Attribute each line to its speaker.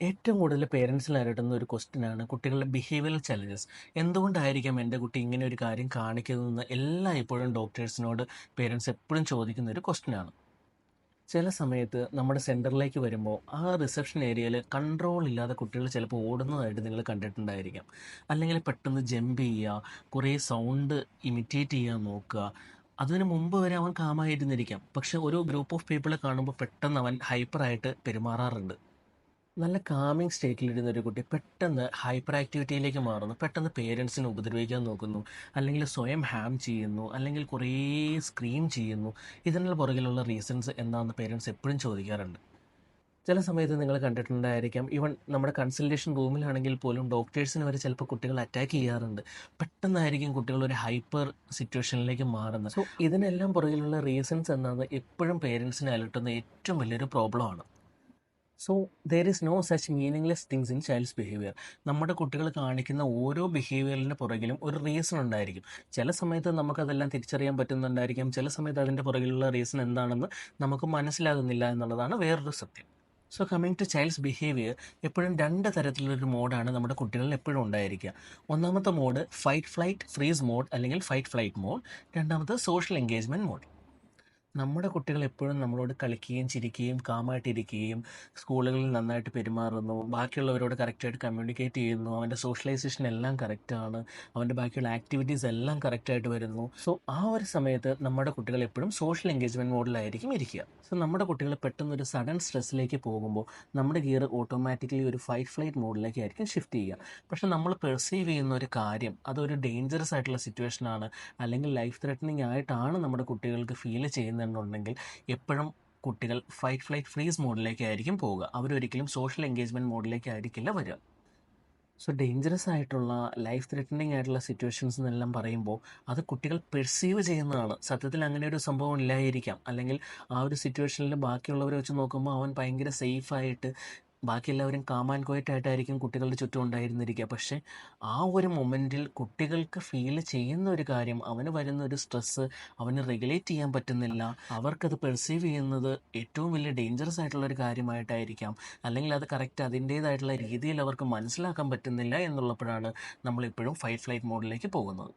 Speaker 1: ഏറ്റവും കൂടുതൽ പേരൻസിൽ അലട്ടുന്ന ഒരു ക്വസ്റ്റ്യനാണ് കുട്ടികളുടെ ബിഹേവിയറൽ ചലഞ്ചസ്. എന്തുകൊണ്ടായിരിക്കാം എൻ്റെ കുട്ടി ഇങ്ങനെ ഒരു കാര്യം കാണിക്കുന്നതെന്ന് ഇപ്പോഴും ഡോക്ടേഴ്സിനോട് പേരൻസ് എപ്പോഴും ചോദിക്കുന്ന ഒരു ക്വസ്റ്റ്യനാണ്. ചില സമയത്ത് നമ്മുടെ സെൻറ്ററിലേക്ക് വരുമ്പോൾ ആ റിസപ്ഷൻ ഏരിയയിൽ കൺട്രോൾ ഇല്ലാതെ കുട്ടികൾ ചിലപ്പോൾ ഓടുന്നതായിട്ട് നിങ്ങൾ കണ്ടിട്ടുണ്ടായിരിക്കാം. അല്ലെങ്കിൽ പെട്ടെന്ന് ജമ്പ് ചെയ്യുക, കുറേ സൗണ്ട് ഇമിറ്റേറ്റ് ചെയ്യാൻ നോക്കുക. അതിന് മുമ്പ് വരെ അവൻ കാമായിരുന്നിരിക്കാം, പക്ഷെ ഒരു ഗ്രൂപ്പ് ഓഫ് പീപ്പിളെ കാണുമ്പോൾ പെട്ടെന്ന് അവൻ ഹൈപ്പറായിട്ട് പെരുമാറാറുണ്ട്. നല്ല കാമിങ് സ്റ്റേറ്റിലിരുന്ന ഒരു കുട്ടി പെട്ടെന്ന് ഹൈപ്പർ ആക്ടിവിറ്റിയിലേക്ക് മാറുന്നു, പെട്ടെന്ന് പേരൻസിനെ ഉപദ്രവിക്കാൻ നോക്കുന്നു, അല്ലെങ്കിൽ സ്വയം ഹാം ചെയ്യുന്നു, അല്ലെങ്കിൽ കുറേ സ്ക്രീം ചെയ്യുന്നു. ഇതിനുള്ള പുറകിലുള്ള റീസൺസ് എന്താണെന്ന് പേരൻസ് എപ്പോഴും ചോദിക്കാറുണ്ട്. ചില സമയത്ത് നിങ്ങൾ കണ്ടിട്ടുണ്ടായിരിക്കാം, ഈവൻ നമ്മുടെ കൺസൾട്ടേഷൻ റൂമിലാണെങ്കിൽ പോലും ഡോക്ടേഴ്സിന് വരെ ചിലപ്പോൾ കുട്ടികൾ അറ്റാക്ക് ചെയ്യാറുണ്ട്. പെട്ടെന്നായിരിക്കും കുട്ടികൾ ഒരു ഹൈപ്പർ സിറ്റുവേഷനിലേക്ക് മാറുന്നത്. സോ ഇതിനെല്ലാം പുറകിലുള്ള റീസൺസ് എന്താണെന്ന് എപ്പോഴും പേരൻസിനെ അലട്ടുന്ന ഏറ്റവും വലിയൊരു പ്രോബ്ലമാണ്. So there is no such meaningless things in child's behaviour. നമ്മുടെ കുട്ടികൾ കാണിക്കുന്ന ഓരോ ബിഹേവിയറിൻ്റെ പുറകിലും ഒരു റീസൺ ഉണ്ടായിരിക്കും. ചില സമയത്ത് നമുക്കതെല്ലാം തിരിച്ചറിയാൻ പറ്റുന്നുണ്ടായിരിക്കാം, ചില സമയത്ത് അതിൻ്റെ പുറകിലുള്ള റീസൺ എന്താണെന്ന് നമുക്ക് മനസ്സിലാകുന്നില്ല എന്നുള്ളതാണ് വേറൊരു സത്യം. So coming to child's behaviour, എപ്പോഴും രണ്ട് തരത്തിലുള്ളൊരു മോഡാണ് നമ്മുടെ കുട്ടികളിൽ എപ്പോഴും ഉണ്ടായിരിക്കുക. ഒന്നാമത്തെ mode fight flight freeze mode, അല്ലെങ്കിൽ ഫൈറ്റ് ഫ്ലൈറ്റ് മോഡ്. രണ്ടാമത് സോഷ്യൽ എൻഗേജ്മെൻറ്റ് മോഡ്. നമ്മുടെ കുട്ടികൾ എപ്പോഴും നമ്മളോട് കളിക്കുകയും ചിരിക്കുകയും കാമായിട്ടിരിക്കുകയും സ്കൂളുകളിൽ നന്നായിട്ട് പെരുമാറുന്നു, ബാക്കിയുള്ളവരോട് കറക്റ്റായിട്ട് കമ്മ്യൂണിക്കേറ്റ് ചെയ്യുന്നു, അവൻ്റെ സോഷ്യലൈസേഷൻ എല്ലാം കറക്റ്റാണ്, അവൻ്റെ ബാക്കിയുള്ള ആക്ടിവിറ്റീസ് എല്ലാം കറക്റ്റായിട്ട് വരുന്നു. സോ ആ ഒരു സമയത്ത് നമ്മുടെ കുട്ടികൾ എപ്പോഴും സോഷ്യൽ എൻഗേജ്മെൻറ്റ് മോഡിലായിരിക്കും ഇരിക്കുക. സോ നമ്മുടെ കുട്ടികൾ പെട്ടെന്നൊരു സഡൻ സ്ട്രെസ്സിലേക്ക് പോകുമ്പോൾ നമ്മുടെ ഗിയർ ഓട്ടോമാറ്റിക്കലി ഒരു ഫൈറ്റ് ഫ്ലൈറ്റ് മോഡിലേക്കായിരിക്കും ഷിഫ്റ്റ് ചെയ്യുക. പക്ഷെ നമ്മൾ പെർസീവ് ചെയ്യുന്ന ഒരു കാര്യം അതൊരു ഡേഞ്ചറസ് ആയിട്ടുള്ള സിറ്റുവേഷനാണ്, അല്ലെങ്കിൽ ലൈഫ് ത്രെറ്റനിങ് ആയിട്ടാണ് നമ്മുടെ കുട്ടികൾക്ക് ഫീൽ ചെയ്യുന്നുണ്ടെങ്കിൽ എപ്പോഴും കുട്ടികൾ ഫൈറ്റ് ഫ്ലൈറ്റ് ഫ്രീസ് മോഡിലേക്കായിരിക്കും പോവുക. അവരൊരിക്കലും സോഷ്യൽ എൻഗേജ്മെൻറ്റ് മോഡിലേക്ക് ആയിരിക്കില്ല വരിക. സോ ഡേഞ്ചറസ് ആയിട്ടുള്ള ലൈഫ് ത്രെറ്റനിങ് ആയിട്ടുള്ള സിറ്റുവേഷൻസ് എന്നെല്ലാം പറയുമ്പോൾ അത് കുട്ടികൾ പെർസീവ് ചെയ്യുന്നതാണ്. സത്യത്തിൽ അങ്ങനെ ഒരു സംഭവം ഇല്ലായിരിക്കാം, അല്ലെങ്കിൽ ആ ഒരു സിറ്റുവേഷനിൽ ബാക്കിയുള്ളവരെ വെച്ച് നോക്കുമ്പോൾ അവൻ ഭയങ്കര സേഫായിട്ട് ബാക്കി എല്ലാവരും കാം ആൻഡ് ക്വയറ്റ് ആയിട്ടായിരിക്കും കുട്ടികളുടെ ചുറ്റും ഉണ്ടായിരുന്നിരിക്കുക. പക്ഷേ ആ ഒരു മൊമെൻറ്റിൽ കുട്ടികൾക്ക് ഫീൽ ചെയ്യുന്ന ഒരു കാര്യം, അവന് വരുന്ന ഒരു സ്ട്രെസ്സ് അവന് റെഗുലേറ്റ് ചെയ്യാൻ പറ്റുന്നില്ല, അവർക്കത് പെർസീവ് ചെയ്യുന്നത് ഏറ്റവും വലിയ ഡേഞ്ചറസ് ആയിട്ടുള്ള ഒരു കാര്യമായിട്ടായിരിക്കാം, അല്ലെങ്കിൽ അത് കറക്റ്റ് അതിൻ്റേതായിട്ടുള്ള രീതിയിൽ അവർക്ക് മനസ്സിലാക്കാൻ പറ്റുന്നില്ല എന്നുള്ളപ്പോഴാണ് നമ്മളിപ്പോഴും ഫൈറ്റ് ഫ്ലൈറ്റ് മോഡിലേക്ക് പോകുന്നത്.